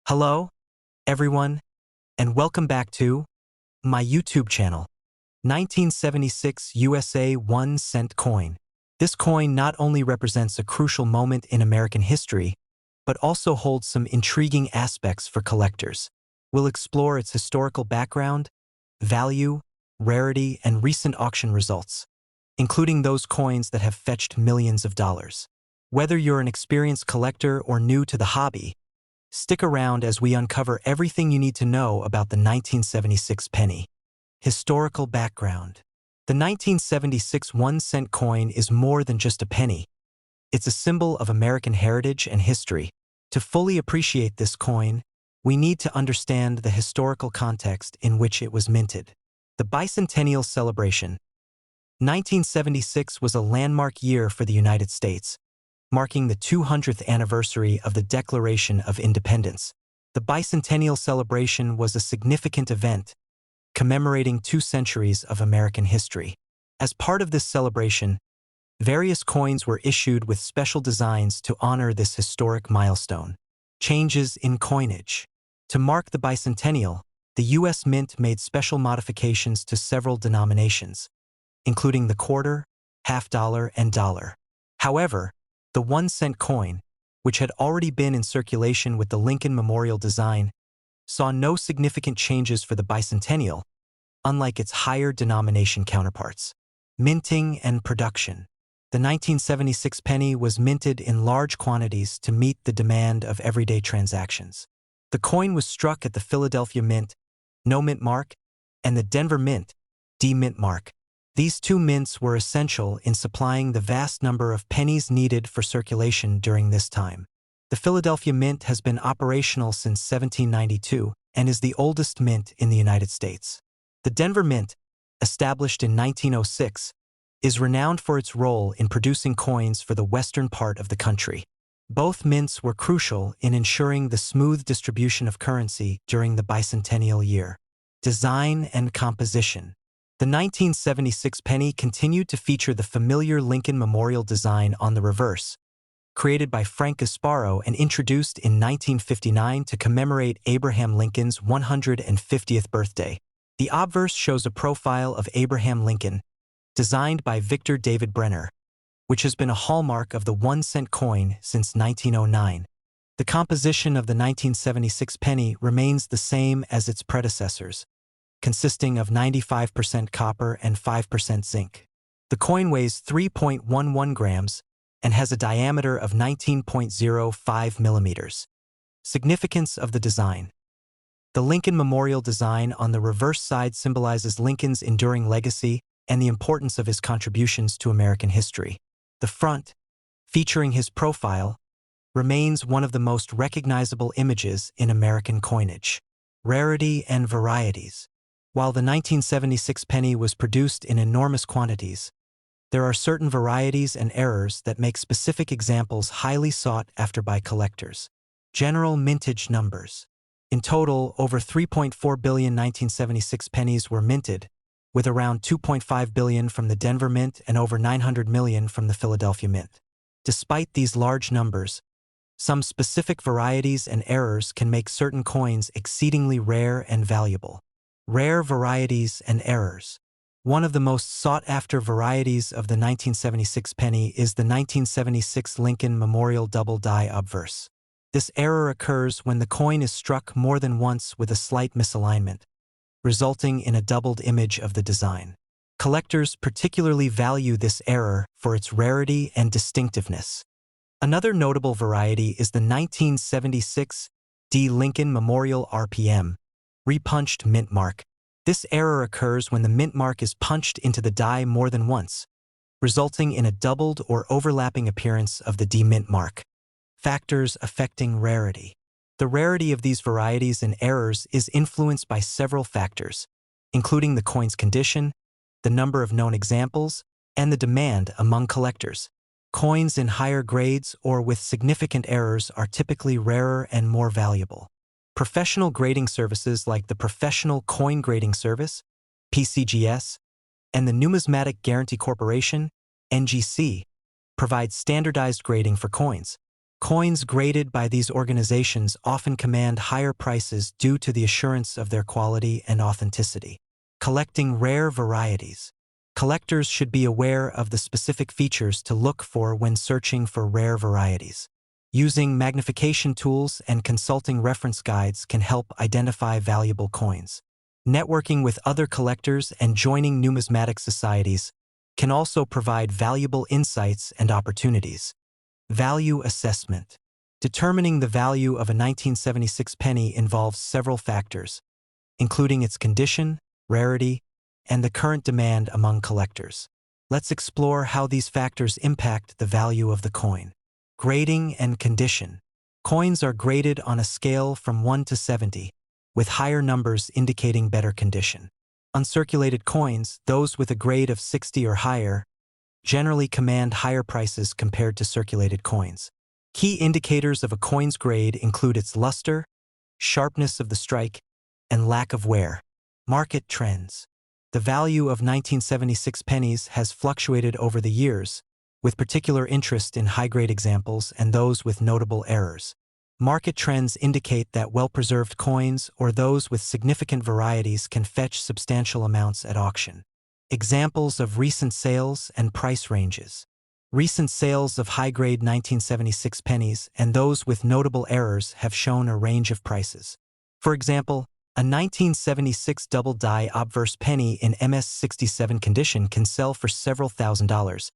Hello, everyone, and welcome back to my YouTube channel. 1976 USA 1-cent coin. This coin not only represents a crucial moment in American history, but also holds some intriguing aspects for collectors. We'll explore its historical background, value, rarity, and recent auction results, including those coins that have fetched millions of dollars. Whether you're an experienced collector or new to the hobby, stick around as we uncover everything you need to know about the 1976 penny. Historical background. The 1976 1-cent coin is more than just a penny. It's a symbol of American heritage and history. To fully appreciate this coin, we need to understand the historical context in which it was minted. The Bicentennial celebration. 1976 was a landmark year for the United States, marking the 200th anniversary of the Declaration of Independence. The Bicentennial celebration was a significant event, commemorating 2 centuries of American history. As part of this celebration, various coins were issued with special designs to honor this historic milestone. Changes in coinage. To mark the Bicentennial, the U.S. Mint made special modifications to several denominations, including the quarter, half dollar, and dollar. However, the 1-cent coin, which had already been in circulation with the Lincoln Memorial design, saw no significant changes for the Bicentennial, unlike its higher denomination counterparts. Minting and production. The 1976 penny was minted in large quantities to meet the demand of everyday transactions. The coin was struck at the Philadelphia Mint, no mint mark, and the Denver Mint, D mint mark. These 2 mints were essential in supplying the vast number of pennies needed for circulation during this time. The Philadelphia Mint has been operational since 1792 and is the oldest mint in the United States. The Denver Mint, established in 1906, is renowned for its role in producing coins for the western part of the country. Both mints were crucial in ensuring the smooth distribution of currency during the bicentennial year. Design and composition. The 1976 penny continued to feature the familiar Lincoln Memorial design on the reverse, created by Frank Gasparo and introduced in 1959 to commemorate Abraham Lincoln's 150th birthday. The obverse shows a profile of Abraham Lincoln, designed by Victor David Brenner, which has been a hallmark of the 1-cent coin since 1909. The composition of the 1976 penny remains the same as its predecessors, consisting of 95% copper and 5% zinc. The coin weighs 3.11 grams and has a diameter of 19.05 millimeters. Significance of the design. The Lincoln Memorial design on the reverse side symbolizes Lincoln's enduring legacy and the importance of his contributions to American history. The front, featuring his profile, remains one of the most recognizable images in American coinage. Rarity and varieties. While the 1976 penny was produced in enormous quantities, there are certain varieties and errors that make specific examples highly sought after by collectors. General mintage numbers. In total, over 3.4 billion 1976 pennies were minted, with around 2.5 billion from the Denver Mint and over 900 million from the Philadelphia Mint. Despite these large numbers, some specific varieties and errors can make certain coins exceedingly rare and valuable. Rare varieties and errors. One of the most sought-after varieties of the 1976 penny is the 1976 Lincoln Memorial double die obverse. This error occurs when the coin is struck more than once with a slight misalignment, resulting in a doubled image of the design. Collectors particularly value this error for its rarity and distinctiveness. Another notable variety is the 1976 D Lincoln Memorial RPM, repunched mint mark. This error occurs when the mint mark is punched into the die more than once, resulting in a doubled or overlapping appearance of the D mint mark. Factors affecting rarity. The rarity of these varieties and errors is influenced by several factors, including the coin's condition, the number of known examples, and the demand among collectors. Coins in higher grades or with significant errors are typically rarer and more valuable. Professional grading services like the Professional Coin Grading Service, PCGS, and the Numismatic Guarantee Corporation, NGC, provide standardized grading for coins. Coins graded by these organizations often command higher prices due to the assurance of their quality and authenticity. Collecting rare varieties. Collectors should be aware of the specific features to look for when searching for rare varieties. Using magnification tools and consulting reference guides can help identify valuable coins. Networking with other collectors and joining numismatic societies can also provide valuable insights and opportunities. Value assessment. Determining the value of a 1976 penny involves several factors, including its condition, rarity, and the current demand among collectors. Let's explore how these factors impact the value of the coin. Grading and condition. Coins are graded on a scale from 1 to 70, with higher numbers indicating better condition. Uncirculated coins, those with a grade of 60 or higher, generally command higher prices compared to circulated coins. Key indicators of a coin's grade include its luster, sharpness of the strike, and lack of wear. Market trends. The value of 1976 pennies has fluctuated over the years, with particular interest in high-grade examples and those with notable errors. Market trends indicate that well-preserved coins or those with significant varieties can fetch substantial amounts at auction. Examples of recent sales and price ranges. Recent sales of high-grade 1976 pennies and those with notable errors have shown a range of prices. For example, a 1976 double-die obverse penny in MS-67 condition can sell for several $1,000s,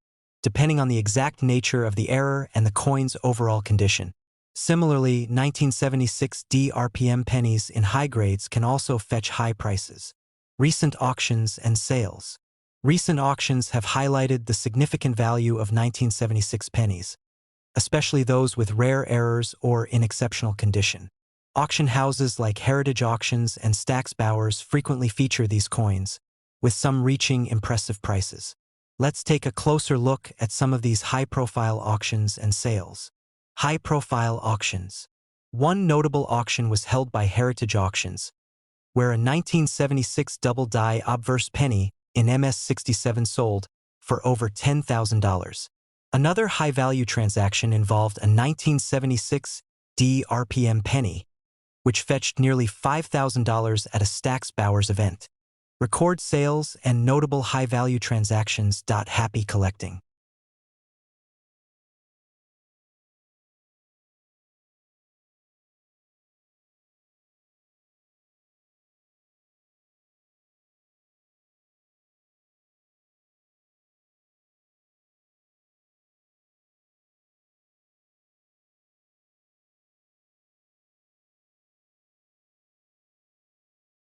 depending on the exact nature of the error and the coin's overall condition. Similarly, 1976 DRPM pennies in high grades can also fetch high prices. Recent auctions and sales. Recent auctions have highlighted the significant value of 1976 pennies, especially those with rare errors or in exceptional condition. Auction houses like Heritage Auctions and Stack's Bowers frequently feature these coins, with some reaching impressive prices. Let's take a closer look at some of these high-profile auctions and sales. High-profile auctions. One notable auction was held by Heritage Auctions, where a 1976 double-die obverse penny in MS-67 sold for over $10,000. Another high-value transaction involved a 1976 DRPM penny, which fetched nearly $5,000 at a Stack's Bowers event. Record sales and notable high-value transactions. Happy collecting.